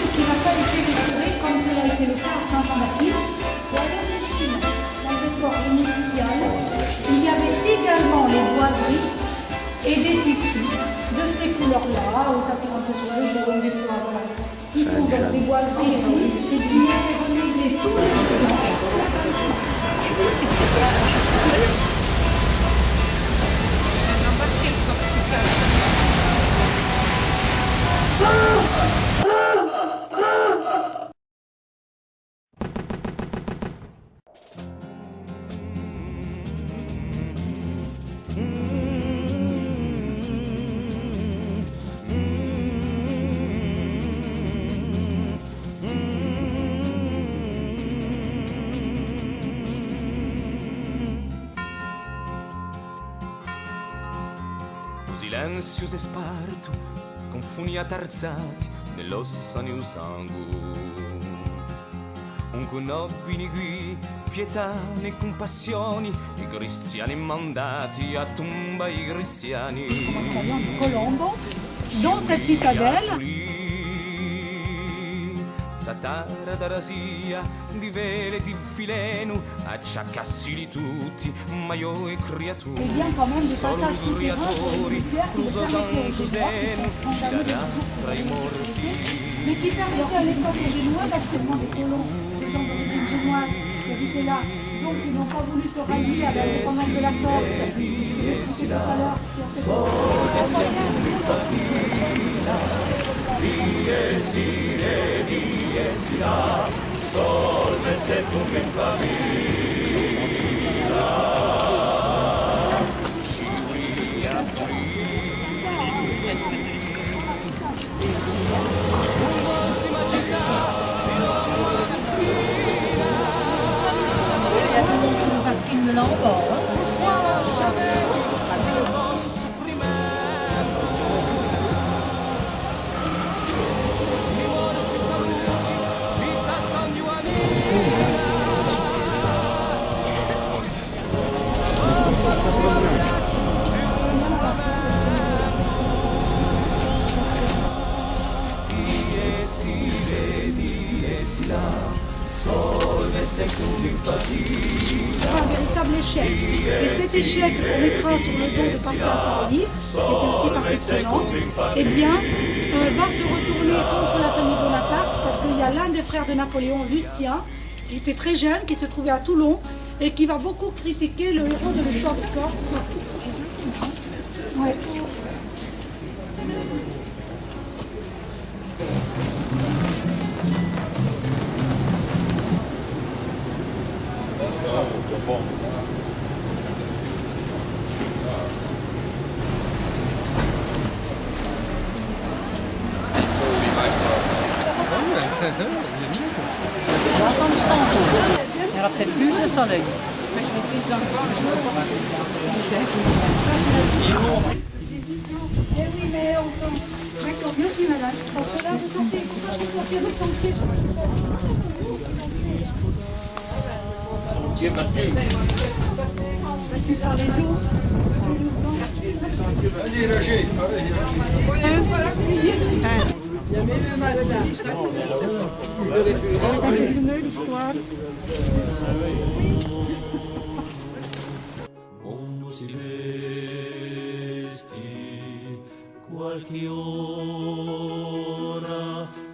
Qui n'a pas été restauré comme cela a été le cas à Saint-Jean-Baptiste, ou à l'origine, dans le décor initial, il y avait également les boiseries et des tissus de ces couleurs-là, aux apparences sur le jaune, des fleurs, voilà. Ils sont donc des boiseries, c'est du renouvelé tous les ans. Silenzio si è sparto, con funi attrezzati nell'ossa nel sangue. Un nobili qui, pietà e compassioni, i cristiani mandati a tomba i cristiani. Colombo, dans cette citadelle. Satara d'arasia, di vele di filenu, acciaccassi di tutti, ma io e creature. Il y a quand même des passages Creatori, Cruso Santo Senu, girarà tra i morti. Mais qui permettait à l'époque aux Génois d'accepter des colons, des gens d'origine génoise qui habitaient là, donc ils n'ont pas voulu se rallier à l'indépendance de la Corse. Je cite tout à l'heure Solve se tu mi famiglia, sciuria un'ultima città, il me l'envoie. Un véritable échec. Et cet échec, on mettra sur le dos de Pascal Paoli, qui était aussi partie prenante, eh bien, va se retourner contre la famille Bonaparte, parce qu'il y a l'un des frères de Napoléon, Lucien, qui était très jeune, qui se trouvait à Toulon, et qui va beaucoup critiquer le héros de l'histoire de Corse. Ouais. Il y aura peut-être plus de soleil. Eh oui, mais on s'en... D'accord, merci madame. Parce que là, vous sortez, vous sortez. Par les eaux. Allez, Roger, mondo si vesti qualche ora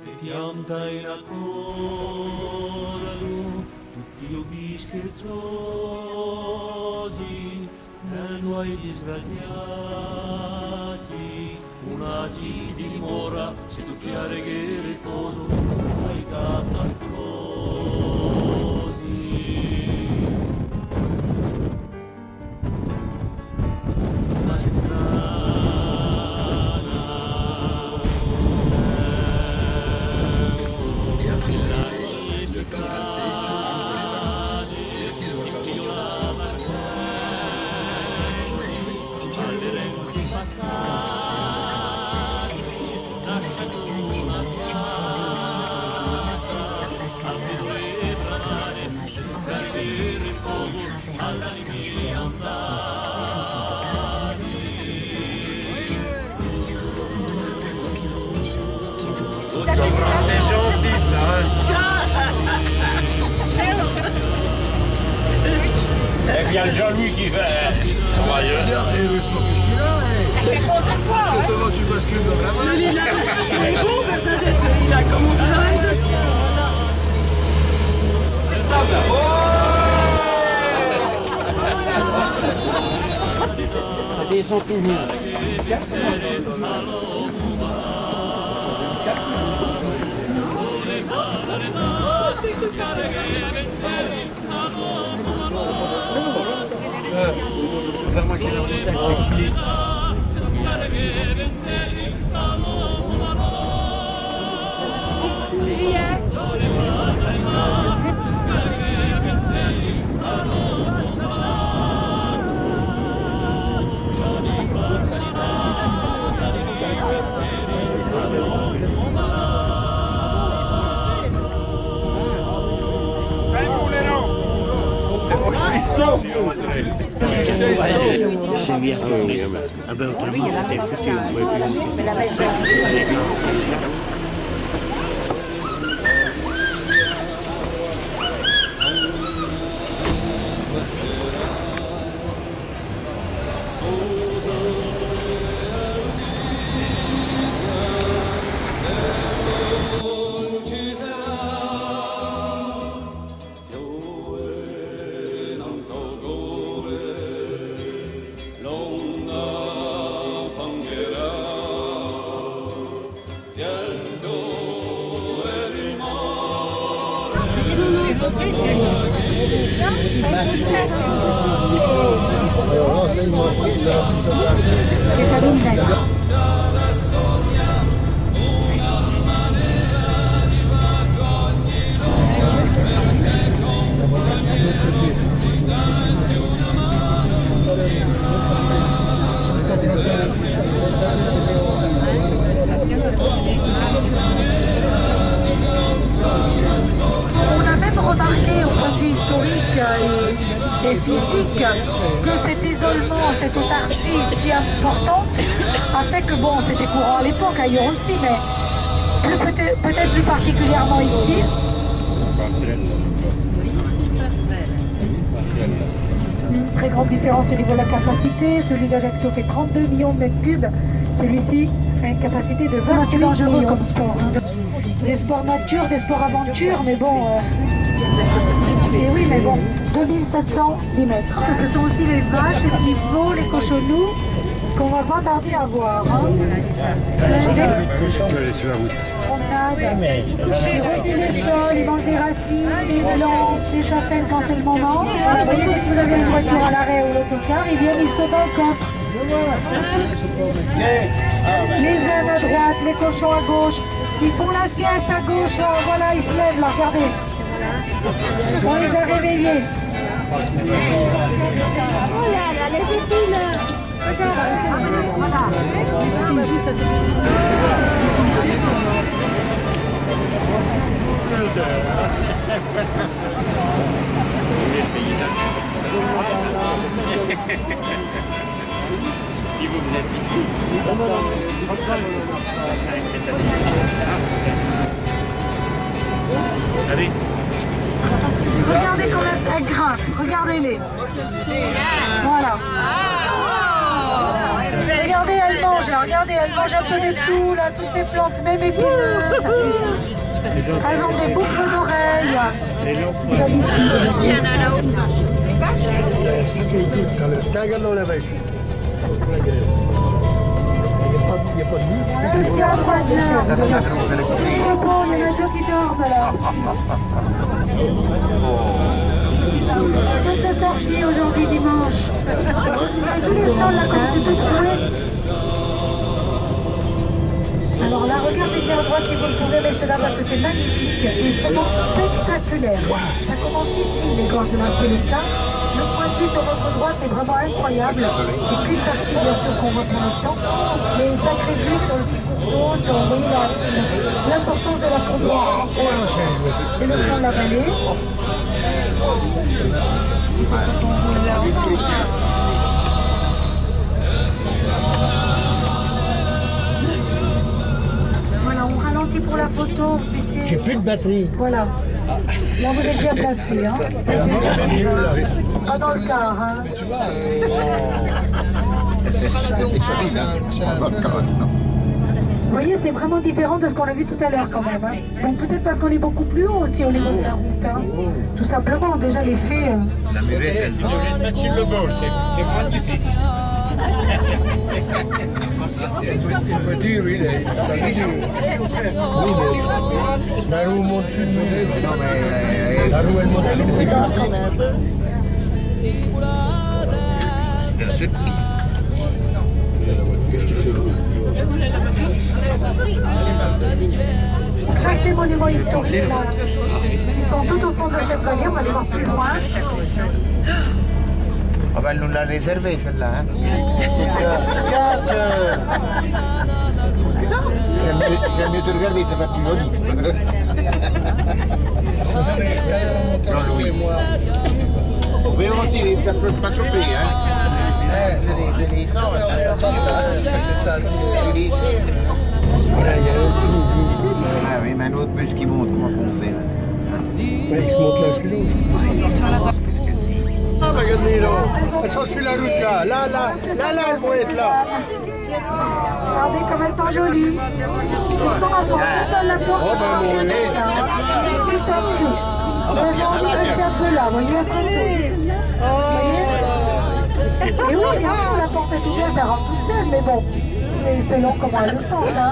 e pianta in accordo tutti occhi scherzosi nuoi disgraziati, una ci dimora, se tu chiare che riposo, ai catastrosi. Una ci C'est gentil ça. Eh bien, Jean-Louis qui va. Joyeux. Je suis là, parce que comment tu bascules dans la main. Il a commencé à Des souvenirs. C'est bien. Ah ben autrement, c'était foutu. On pouvait plus On a même remarqué au point de vue historique et physique que cet isolement, cette autarcie si importante a fait que bon, c'était courant à l'époque, ailleurs aussi, mais peut-être plus particulièrement ici. Très grande différence au niveau de la capacité. Celui d'Ajaccio fait 32 millions de mètres cubes. Celui-ci a une capacité de 28 dangereux comme sport. Des sports nature, des sports aventure, mais bon... Et oui, mais bon, 2710 mètres. Ce sont aussi les vaches, les petits veaux, les cochonous qu'on va pas tarder à voir. Hein. Ils reculent les sols, ils mangent des racines, des blancs, des châtaignes quand c'est le moment. Vous voyez, dès que vous avez une voiture à l'arrêt ou l'autocar, ils viennent, ils sautent dans le coffre. Les jeunes à droite, les cochons à gauche, ils font la sieste à gauche, là, voilà, ils se lèvent là, regardez. On les a réveillés. Oh là là, les épines. Voilà. Allez. Regardez comme elles grimpent, regardez-les. Voilà. Regardez, elles mangent, là, regardez, elles mangent un peu de tout, là, toutes ces plantes, même épineuses. Elles ont des boucles d'oreilles. Ça qui écoute tout à l'heure. Quand regarde dans la vache. Il n'y a pas de but. Qu'est-ce qu'il y a à droite là? Il y en a deux qui dorment là. Tous sont sortis aujourd'hui dimanche. Tous les salles là, comme c'est tout trouvé. Alors là, regardez bien à droite si vous le pouvez, messieurs là, parce que c'est magnifique et vraiment spectaculaire. Ça commence ici, les gorges de la Peluca. Le point de vue sur votre droite est vraiment incroyable. C'est qu'une partie, bien sûr, qu'on voit pour l'instant. Mais une sacrée vue sur le petit cours d'eau, sur vous voyez, l'importance de la frontière. C'est le fond de la vallée. Voilà, on ralentit pour la photo, puissiez... J'ai plus de batterie. Voilà. Là, vous êtes bien placé, hein. Pas dans le car, hein. Tu vois, c'est un bonne carotte, non? Vous voyez, c'est vraiment différent de ce qu'on a vu tout à l'heure quand même. Hein. Donc peut-être parce qu'on est beaucoup plus haut aussi au niveau de la route. Hein. Tout simplement, déjà l'effet... La murette, elle va. Mathilde Le Beau, c'est magnifique. Une voiture, oui, il est dur. Oui, mais la roue monte sur le modèle. Non, mais la roue, elle monte sur le modèle. Elle se plie. Qu'est-ce qu'il fait? Là, ces monuments historiques là, qui sont tout au fond de cette vallée, on va les voir plus loin. Ah ben, elle nous l'a réservé celle-là. Hein. J'aime mieux te regarder, t'es pas plus joli. Jean-Louis. Vous pouvez monter, t'as pas trop payé, hein? Des licences, du lycée. Voilà, il y a un trou. Ah oui, mais un autre bus qui monte, comment on fait? Il se monte là, je suis là. Ah, regardez là, elles sont sur la route là, là, elles vont être là. Regardez comme elles sont jolies. Elles sont à son la porte. Oh ben mon nez. Juste en dessous. Elles ont envie de rester un peu là, vous voyez, elles sont et oui, bien sûr, la porte est ouverte, elle rentre toute seule, mais bon, c'est selon comment elle le sent, là.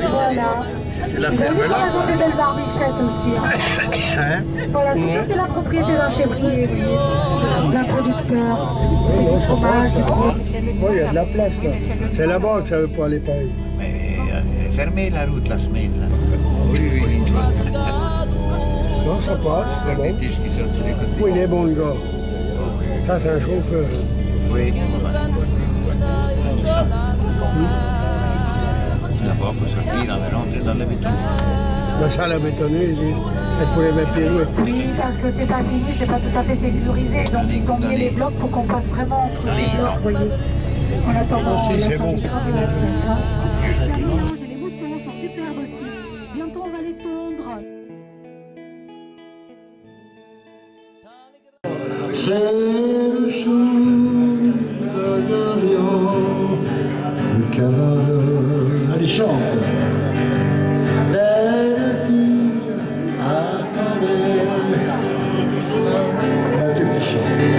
Voilà. C'est la Vous ferme voyez, là. elles ont des belles barbichettes aussi. Hein. Voilà, tout ça, c'est la propriété d'un chèvrier, vous voyez, d'un producteur, du fromage, du gros. Oui, il y a de la place là. C'est là-bas que ça veut pas aller pareil. Mais elle est fermée la route la semaine. Là. Oui, oui. Non, ça passe, c'est Encore des bon. tiges qui sortent sur les côtés. Oui, il est bon le gars. Ça, c'est un chauffeur. Oui. D'abord, pour sortir, on va rentrer dans la béton. La salle à bétonner, elle pourrait mettre les roues. Oui, parce que c'est pas fini, c'est pas tout à fait sécurisé, donc ils ont mis les blocs pour qu'on passe vraiment entre les blocs, vous voyez. En attendant, Si, c'est bon. Les moutons sont superbes aussi. Bientôt, on va les tondre. C'est le chant d'un lion, le cavale. Allez, chante. Belle fille, attendez. Là, tu peux chanter.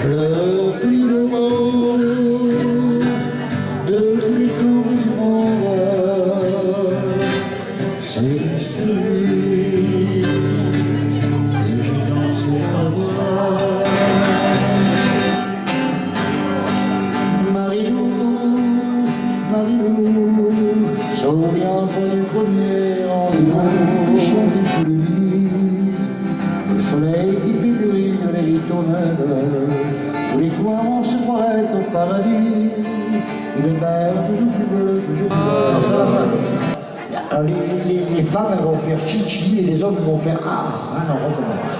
Le plus beau de tous les tours du monde, c'est celui que j'ai dansé à voir. Marilou, Marilou, souviens-toi du premier rendez-vous, chanter pour lui. Le soleil qui fait briller les ritournelles, tous les toits se croiraient au paradis. Il est belle, toujours plus belle, toujours plus belle. Ça va pas comme ça. Alors, les femmes elles vont faire chichi et les hommes vont faire ah. Ah non, on recommence.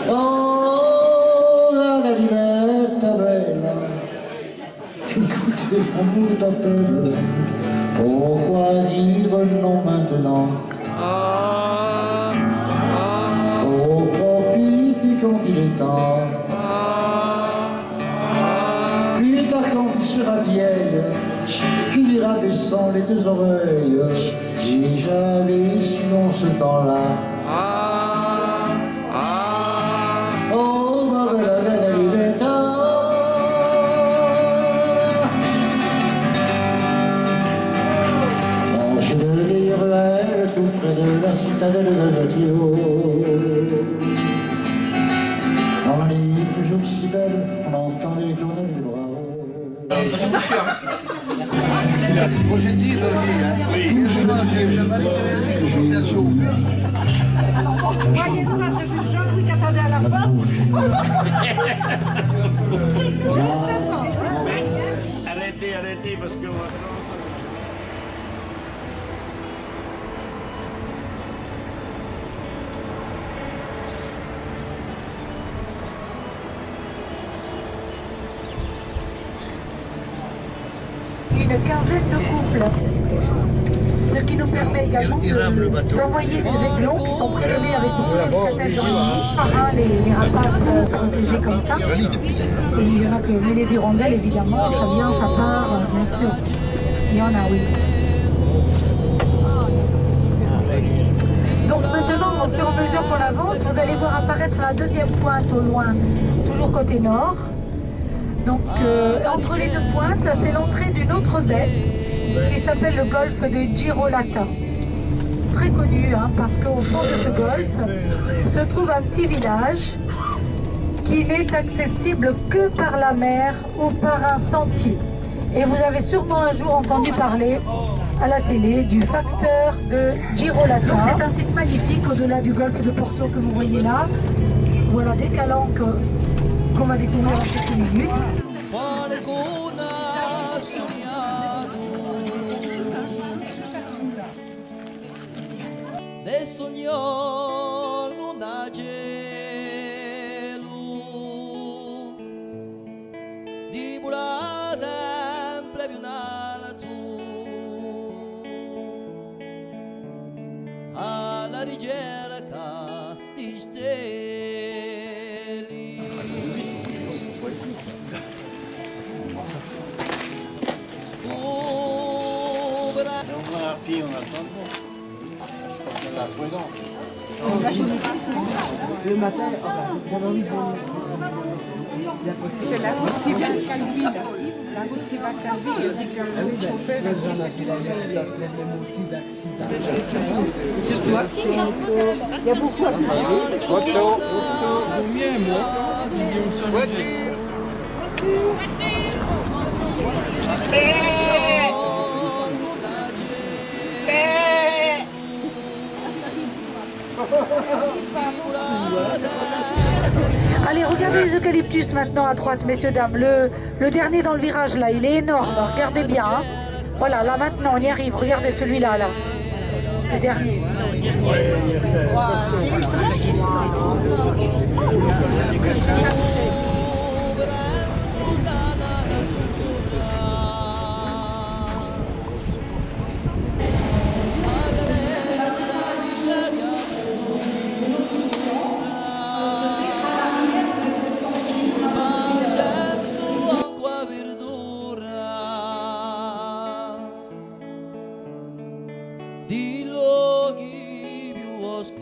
Oh, la villette belle, écoutez, l'amour t'appelle. Pourquoi dire non maintenant? Faut profiter qu'on sans les deux oreilles. Si j'avais su dans ce temps-là. Oh, ma bella bella libertà. Proche de l'Irlande, tout près de la citadelle de Gatio. On est toujours si belle, on entendait tourner les bras. Moi j'ai dit, j'ai jamais intéressé de commencer à chauffer. Voyez ça, j'ai vu Jean-Louis qui attendait à la porte. Arrêtez, parce que... Une quinzaine de couples. Ce qui nous permet également d'envoyer des aiglons qui sont prélevés avec beaucoup de par les rapaces protégés comme ça. Il y en a que mais les hirondelles, évidemment, ça vient, ça part, bien sûr. Il y en a, oui. Donc maintenant, au fur et à mesure qu'on avance, vous allez voir apparaître la deuxième pointe au loin, toujours côté nord. Donc entre les deux pointes, c'est l'entrée d'une autre baie qui s'appelle le golfe de Girolata. Très connu, hein, parce qu'au fond de ce golfe se trouve un petit village qui n'est accessible que par la mer ou par un sentier. Et vous avez sûrement un jour entendu parler à la télé du facteur de Girolata. Donc c'est un site magnifique au-delà du golfe de Porto que vous voyez là. Voilà des calanques qu'on va découvrir en quelques minutes. Nel sogno da cielo di bula sempre più nella tu alla ricerca di stelle. Le matin, j'avais envie de... C'est la route qui va à Calvi, là. La route qui va à Calvi, il dit que le chauffeur a dit ce qu'il avait surtout à qui? Il y a beaucoup à Allez, regardez les eucalyptus maintenant à droite, messieurs, dames. Le dernier dans le virage, là, il est énorme. Regardez bien. Hein. Voilà, là maintenant, on y arrive. Regardez celui-là, là. Le dernier. di luoghi più oscuri,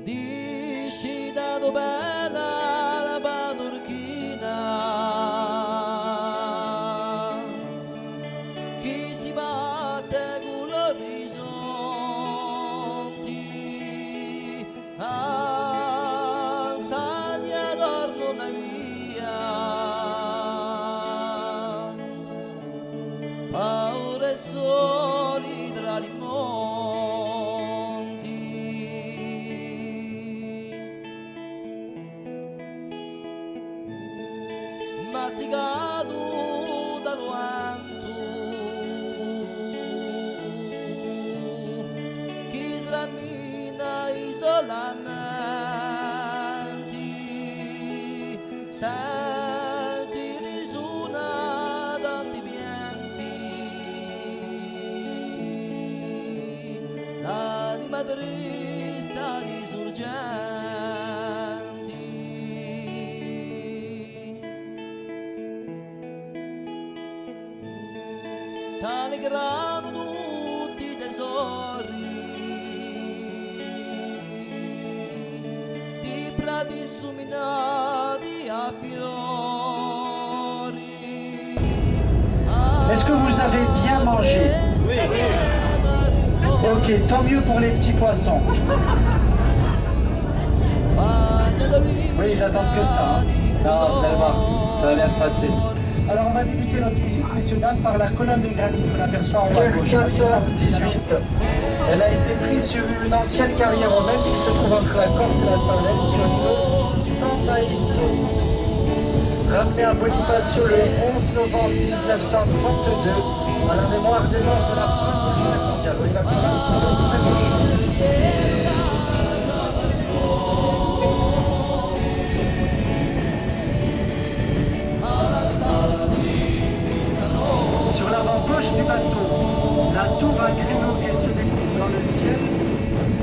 di scina bella la panorchina, chi si batte con l'orizzonti, ansagna torno una via. Paure soli tra i monti, mazzicato dal vento, chi srammina isolamenti, senti risuona tanti pianti, l'anima trista risorgenti. t'allegheranno tutti i tesori di prati illuminati a fiori. Est-ce que vous avez bien mangé? Ok, tant mieux pour les petits poissons. Oui, ils attendent que ça. Hein. Non, vous allez voir, ça va bien se passer. Alors on va débuter notre visite, messieurs dames, par la colonne de granit qu'on aperçoit en haut à gauche. 14-18. Elle a été prise sur une ancienne carrière romaine qui se trouve entre la Corse et la Sardaigne sur le niveau San Maito. Ramenée à Bonifacio le 11 novembre 1932 à la mémoire des morts de la Première Guerre mondiale. Oui, la colonne sur l'avant-gauche du bateau, la tour à créneau qui se découvre dans le ciel,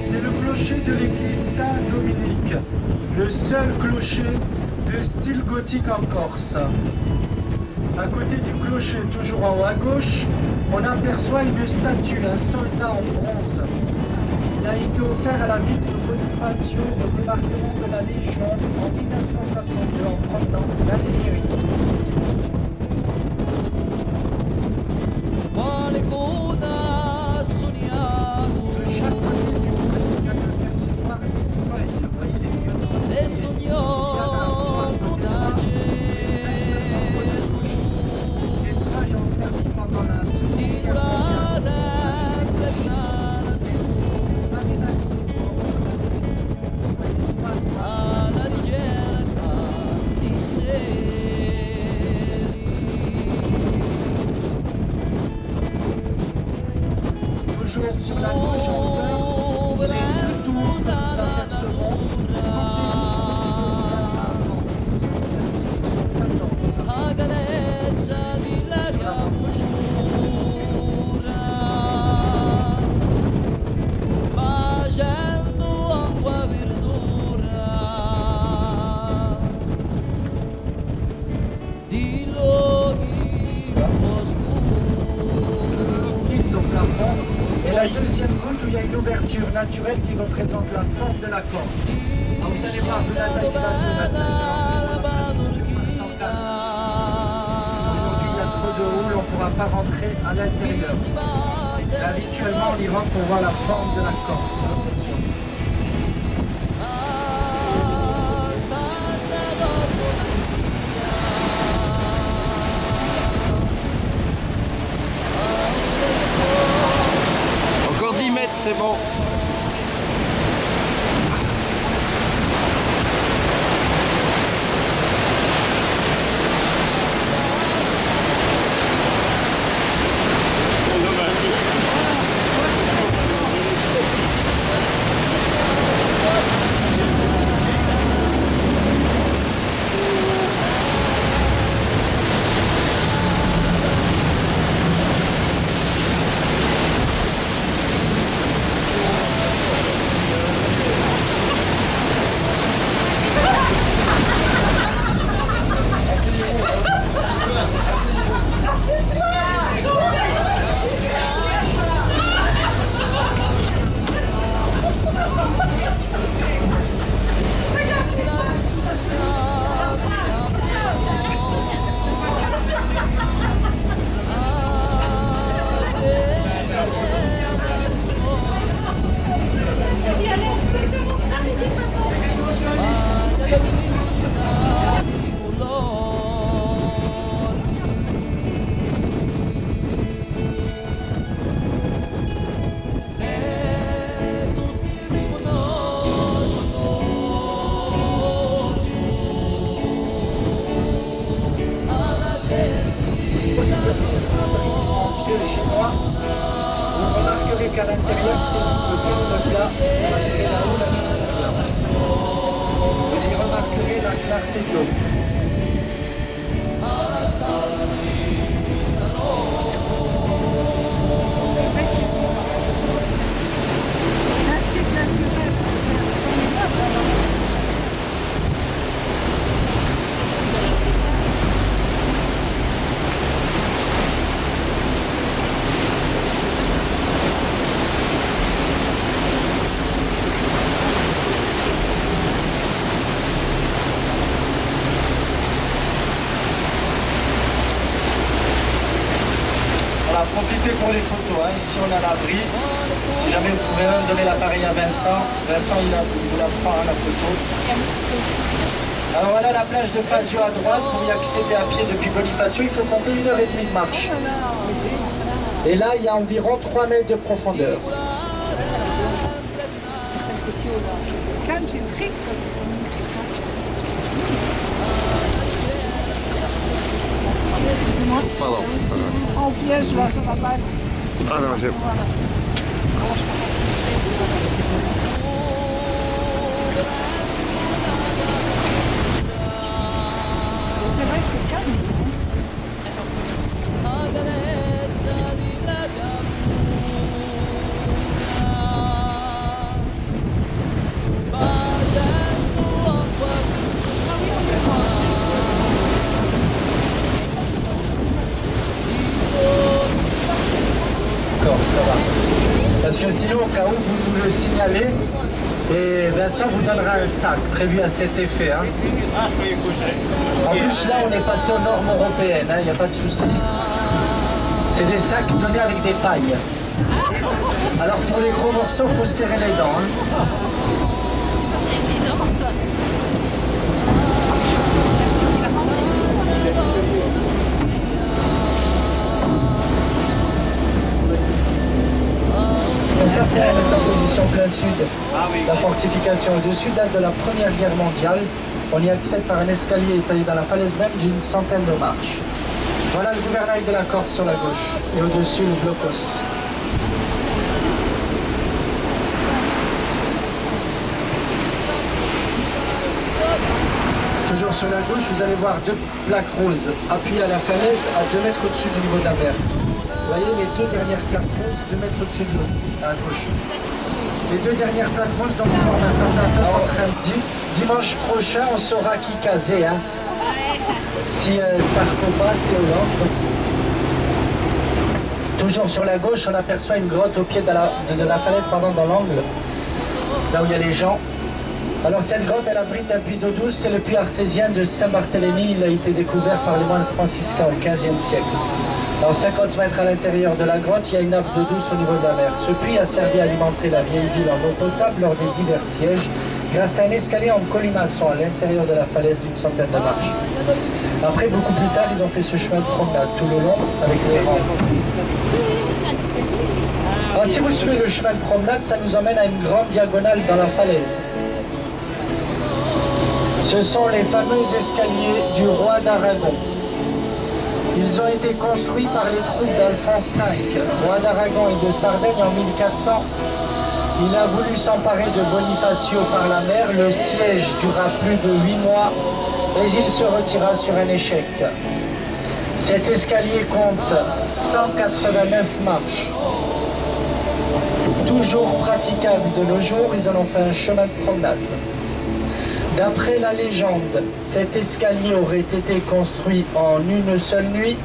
c'est le clocher de l'église Saint-Dominique, le seul clocher de style gothique en Corse. À côté du clocher, toujours en haut à gauche, on aperçoit une statue, un soldat en bronze. Il a été offert à la ville de Bonifacio au débarquement de la Légion en 1962 en provenance d'Algérie. Quale coda sognato e sognò da cielo di brasa alla ricerca di stelle. Sur la gauche, en bleu, les deux tours et la deuxième voûte où il y a une ouverture naturelle qui représente la forme de la Corse. Donc vous allez voir, vous l'avez aujourd'hui il y a trop de houle, on ne pourra pas rentrer à l'intérieur. Mais habituellement on y rentre pour voir la forme de la Corse. Encore 10 mètres, c'est bon. qu'à l'intérieur, c'est le bien plat, malgré la haut, la mise en place. Vous y remarquerez la clarté d'eau. fait pour les photos. Hein. Ici, on a l'abri. Si jamais vous pouvez même donner l'appareil à Vincent. Vincent, il vous la prend, hein, la photo. Alors voilà la plage de Fazio à droite. Pour y accéder à pied depuis Bonifacio, il faut compter 1h30 de marche. Et là, il y a environ 3 mètres de profondeur. En piège, là, ça va pas. Ah non, j'ai... C'est vrai que c'est calme. D'accord, ça va. Parce que sinon, au cas où, vous le signalez, et Vincent vous donnera un sac prévu à cet effet. Hein. En plus, là, on est passé aux normes européennes, il n'y a pas de souci. C'est des sacs donnés avec des pailles. Alors, pour les gros morceaux, il faut serrer les dents. Hein. Certains de sa position plein sud, la fortification au-dessus date de la Première Guerre mondiale. On y accède par un escalier étalé dans la falaise même d'une centaine de marches. Voilà le gouvernail de la Corse sur la gauche et au-dessus le blocos. Toujours sur la gauche, vous allez voir deux plaques roses appuyées à la falaise à 2 mètres au-dessus du niveau de la mer. Vous voyez les 2 dernières plaques roses 2 mètres au-dessus de l'eau, à gauche. Les 2 dernières plaques roses donc forment un face-à-face entre un dimanche prochain, on saura qui caser. Hein. Si Sarko passe et Hollande. Toujours sur la gauche, on aperçoit une grotte au pied de la falaise, dans l'angle, là où il y a les gens. Alors cette grotte, elle abrite un puits d'eau douce, c'est le puits artésien de Saint-Barthélemy. Il a été découvert par les moines franciscains au XVe siècle. Alors 50 mètres à l'intérieur de la grotte, il y a une nappe d'eau douce au niveau de la mer. Ce puits a servi à alimenter la vieille ville en eau potable lors des divers sièges, grâce à un escalier en colimaçon à l'intérieur de la falaise d'une centaine de marches. Après, beaucoup plus tard, ils ont fait ce chemin de promenade tout le long avec les rampes. Alors si vous suivez le chemin de promenade, ça nous emmène à une grande diagonale dans la falaise. Ce sont les fameux escaliers du roi d'Aragon. Ils ont été construits par les troupes d'Alphonse V, roi d'Aragon et de Sardaigne en 1400. Il a voulu s'emparer de Bonifacio par la mer. Le siège dura plus de 8 mois, mais il se retira sur un échec. Cet escalier compte 189 marches. Toujours praticable de nos jours, ils en ont fait un chemin de promenade. D'après la légende, cet escalier aurait été construit en une seule nuit.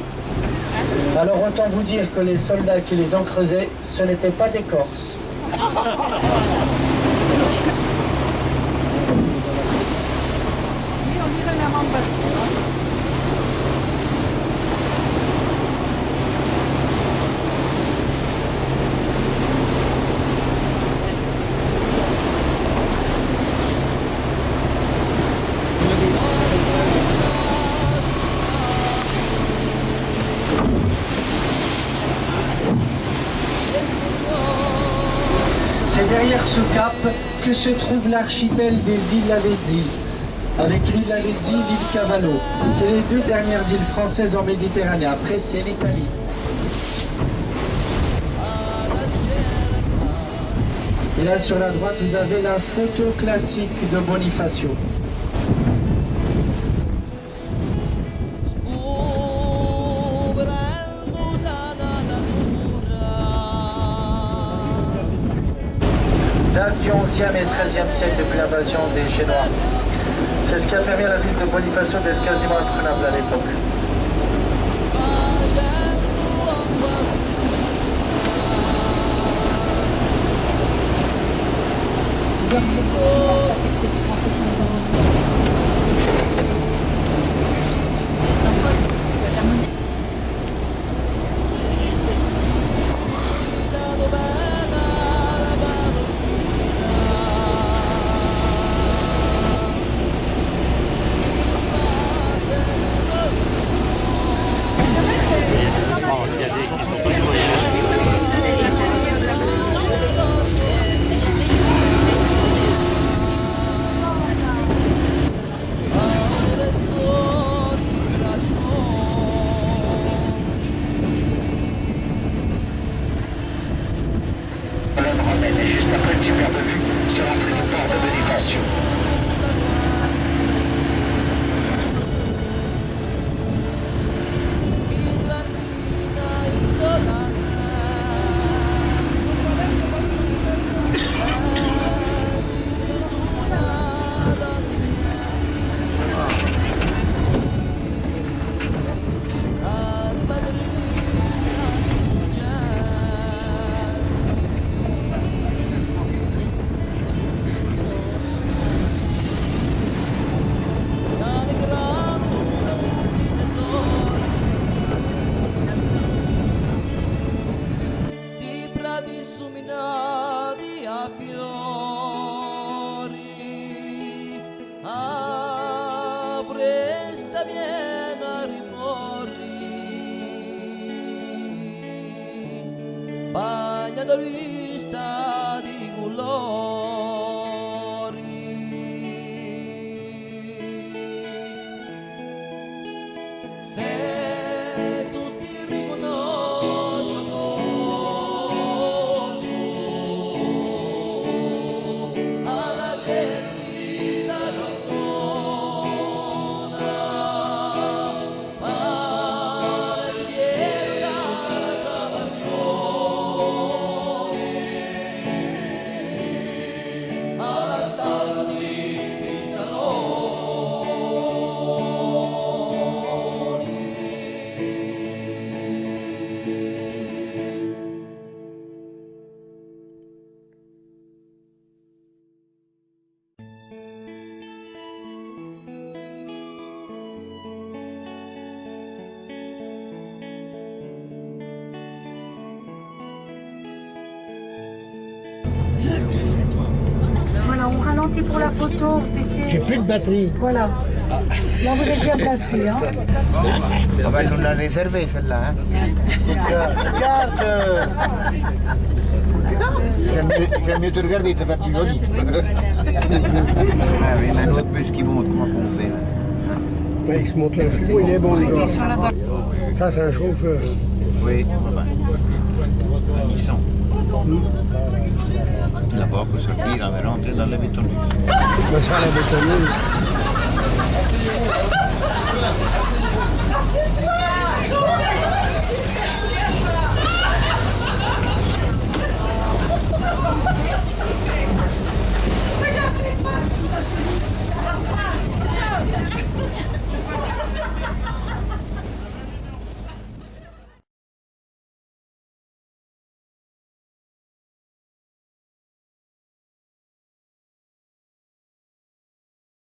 Alors autant vous dire que les soldats qui les ont creusés, ce n'étaient pas des Corses. C'est derrière ce cap que se trouve l'archipel des îles Lavezzi, avec l'île Lavezzi, l'île Cavallo. C'est les 2 dernières îles françaises en Méditerranée. Après, c'est l'Italie. Et là, sur la droite, vous avez la photo classique de Bonifacio. Date du 11e et 13e siècle depuis l'invasion des Génois. C'est ce qui a permis à la ville de Bonifacio d'être quasiment imprenable à l'époque. sont pas les moyens. Colonne romaine est juste après le super de vue sur l'entrée du port de Bénévention. Bagna da vista di colori, se tutti riconoscono alla gente di sta canzone, pare di tanta passione, alla salva di Voilà, on ralentit pour la photo. J'ai plus de batterie. Voilà. Là, vous êtes bien placé. Hein. On va nous la réserver celle-là. Hein. Regarde. J'aime mieux te regarder, t'es pas plus joli. Ah oui, mais un autre bus qui monte, comment on fait là? Ouais, il se monte là. Oh, il est bon, le gars. Ça, c'est un chauffeur. Oui, voilà. Un Nissan. Là-bas, pour sortir, on va rentrer dans la bétonneuse. Ça, la bétonneuse.